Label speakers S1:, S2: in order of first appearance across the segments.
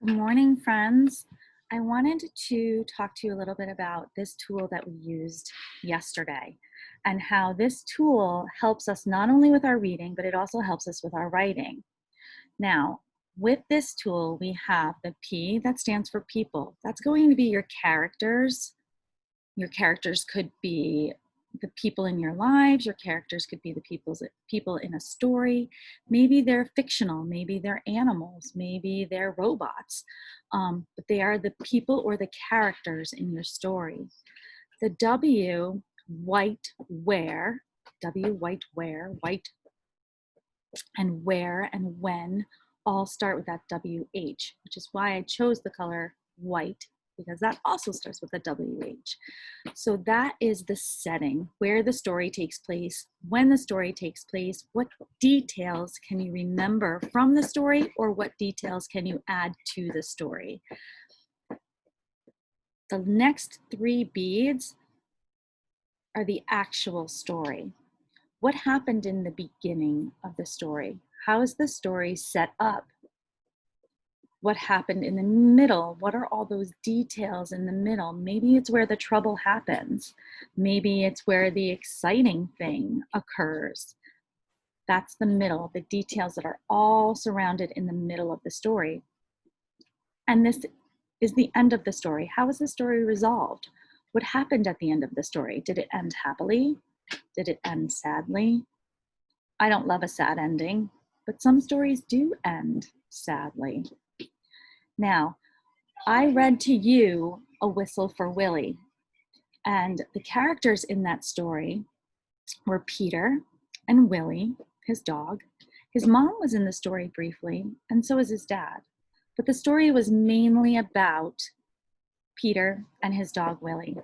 S1: Good morning, friends. I wanted to talk to you a little bit about this tool that we used yesterday and how this tool helps us not only with our reading, but it also helps us with our writing. Now, with this tool, we have the P that stands for people. That's going to be your characters. Your characters could be the people in your lives. Your characters could be the people in a story. Maybe they're fictional. Maybe they're animals. Maybe they're robots. But they are the people or the characters in your story. The W, white, where, W, white, where, white, and where and when all start with that WH, which is why I chose the color white, because that also starts with a WH. So that is the setting, where the story takes place, when the story takes place, what details can you remember from the story, or what details can you add to the story. The next three beads are the actual story. What happened in the beginning of the story? How is the story set up? What happened in the middle? What are all those details in the middle? Maybe it's where the trouble happens. Maybe it's where the exciting thing occurs. That's the middle, the details that are all surrounded in the middle of the story. And this is the end of the story. How is the story resolved? What happened at the end of the story? Did it end happily? Did it end sadly? I don't love a sad ending, but some stories do end sadly. Now, I read to you A Whistle for Willie, and the characters in that story were Peter and Willie, his dog. His mom was in the story briefly, and so was his dad. But the story was mainly about Peter and his dog, Willie.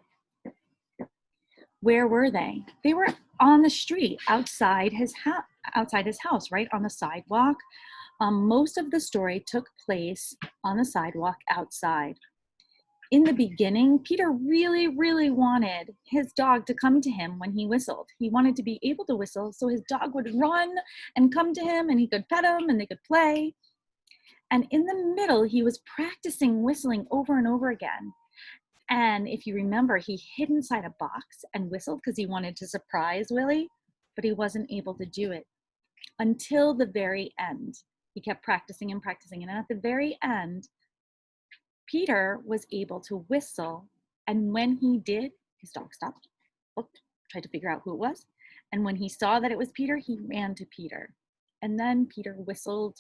S1: Where were they? They were on the street outside his house, right on the sidewalk. Most of the story took place on the sidewalk outside. In the beginning, Peter really, really wanted his dog to come to him when he whistled. He wanted to be able to whistle so his dog would run and come to him and he could pet him and they could play. And in the middle, he was practicing whistling over and over again. And if you remember, he hid inside a box and whistled because he wanted to surprise Willie, but he wasn't able to do it until the very end. He kept practicing and practicing. And at the very end, Peter was able to whistle. And when he did, his dog stopped, looked, tried to figure out who it was. And when he saw that it was Peter, he ran to Peter. And then Peter whistled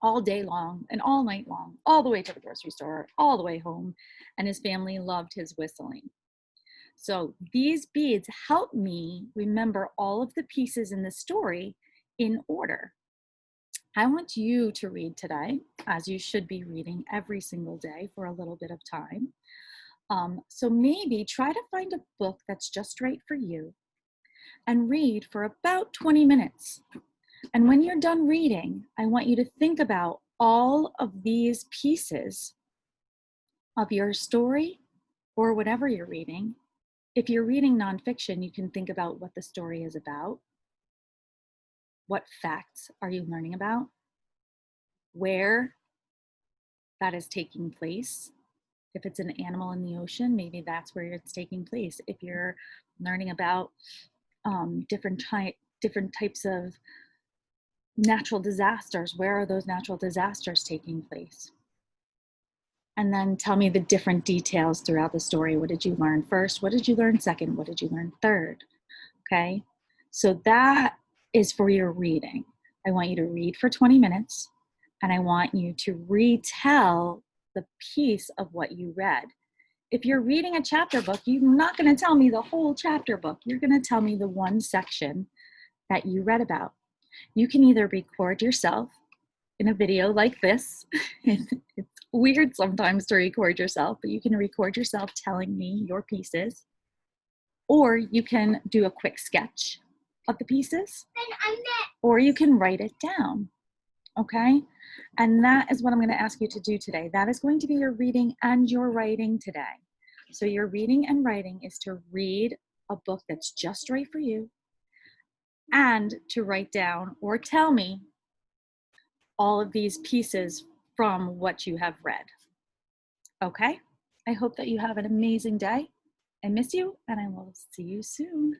S1: all day long and all night long, all the way to the grocery store, all the way home, and his family loved his whistling. So these beads help me remember all of the pieces in the story in order. I want you to read today, as you should be reading every single day for a little bit of time. So maybe try to find a book that's just right for you and read for about 20 minutes. And when you're done reading, I want you to think about all of these pieces of your story or whatever you're reading. If you're reading nonfiction, you can think about what the story is about. What facts are you learning about? Where that is taking place. If it's an animal in the ocean, maybe that's where it's taking place. If you're learning about different types of natural disasters, where are those natural disasters taking place? And then tell me the different details throughout the story. What did you learn first? What did you learn second? What did you learn third? Okay, so that is for your reading. I want you to read for 20 minutes, and I want you to retell the piece of what you read. If you're reading a chapter book, you're not going to tell me the whole chapter book. You're going to tell me the one section that you read about. You can either record yourself in a video like this. It's weird sometimes to record yourself, but you can record yourself telling me your pieces, or you can do a quick sketch of the pieces, or you can write it down, okay? And that is what I'm going to ask you to do today. That is going to be your reading and your writing today. So your reading and writing is to read a book that's just right for you and to write down or tell me all of these pieces from what you have read. Okay? I hope that you have an amazing day. I miss you, and I will see you soon.